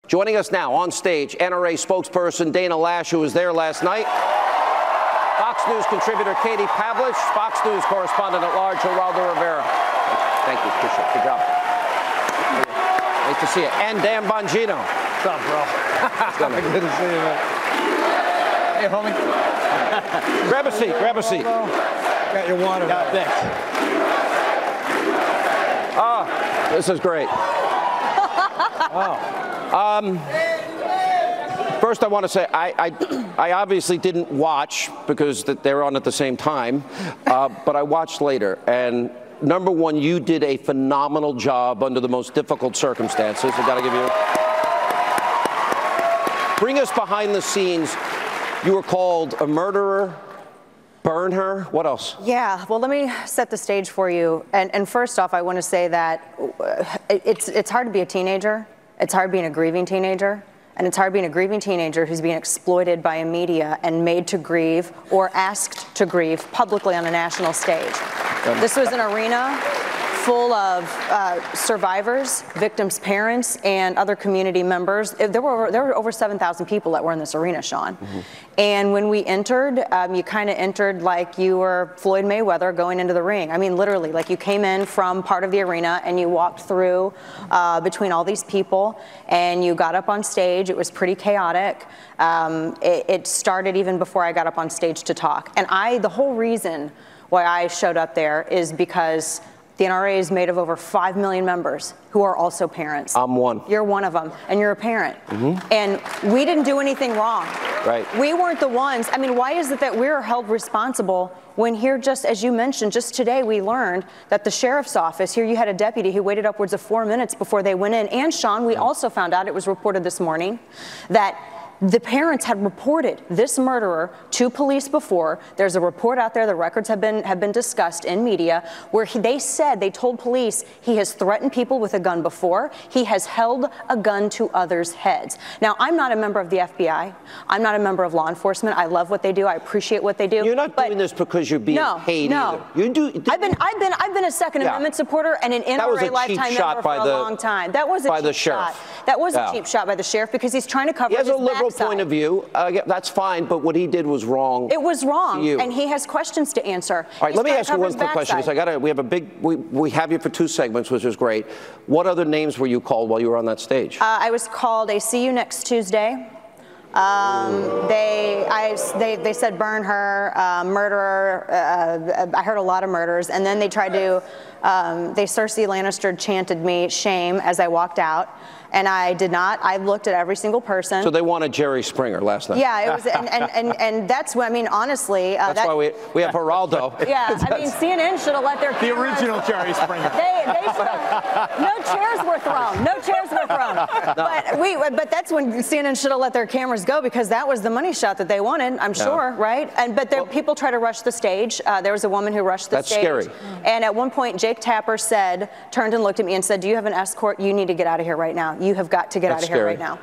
Joining us now on stage, NRA spokesperson Dana Loesch, who was there last night. Fox News contributor Katie Pavlich, Fox News correspondent at large Geraldo Rivera. Thank you, appreciate it. Good job. Nice to see you. And Dan Bongino. What's up, bro? Good to see you, man. Hey, homie. Grab a seat, grab a seat. Got your water. Got this. Ah, this is great. First, I want to say I obviously didn't watch because they're on at the same time, but I watched later. And number one, you did a phenomenal job under the most difficult circumstances. I got to give you. Bring us behind the scenes. You were called a murderer. Burn her. What else? Yeah, well, let me set the stage for you. And first off, I want to say that it's hard to be a teenager. It's hard being a grieving teenager. And it's hard being a grieving teenager who's being exploited by a media and made to grieve or asked to grieve publicly on a national stage. This was an arena full of survivors, victims' parents, and other community members. There were over 7,000 people that were in this arena, Sean. Mm-hmm. And when we entered, you kind of entered like you were Floyd Mayweather going into the ring. I mean, literally, like you came in from part of the arena and you walked through between all these people and you got up on stage. It was pretty chaotic. It started even before I got up on stage to talk. And the whole reason why I showed up there is because the NRA is made of over 5 million members who are also parents. I'm one. You're one of them, and you're a parent. Mm-hmm. And we didn't do anything wrong. Right. We weren't the ones. I mean, why is it that we're held responsible when here, just as you mentioned, just today we learned that the sheriff's office, here you had a deputy who waited upwards of 4 minutes before they went in. And Sean, we also found out, it was reported this morning, that the parents had reported this murderer to police before. There's a report out there, the records have been discussed in media, where they told police he has threatened people with a gun before. He has held a gun to others' heads. Now, I'm not a member of the FBI. I'm not a member of law enforcement. I love what they do. I appreciate what they do. You're not doing this because you're being paid either. You do. I've been a Second Amendment supporter and an NRA lifetime member for a long time. That was a cheap shot. That was a cheap shot by the sheriff because he's trying to cover his backside. Point of view, that's fine, but what he did was wrong. It was wrong, and he has questions to answer. All right, let me ask you one quick question, because we have you for 2 segments, which is great. What other names were you called while you were on that stage? I was called a "See you next Tuesday." They said burn her, murderer. I heard a lot of murders, and then they tried to. Cersei Lannister chanted me shame as I walked out. And I did not. I looked at every single person. So they wanted Jerry Springer last night. Yeah, it was, and that's what I mean. Honestly, that's why we have Geraldo. Yeah, I mean, CNN should have let their cameras, the original Jerry Springer. They should have. No chairs were thrown. No chairs were thrown. But that's when CNN should have let their cameras go because that was the money shot that they wanted. I'm sure, right? But people try to rush the stage. There was a woman who rushed the stage. That's scary. And at one point, Jake Tapper turned and looked at me and said, "Do you have an escort? You need to get out of here right now. You have got to get out of here right now."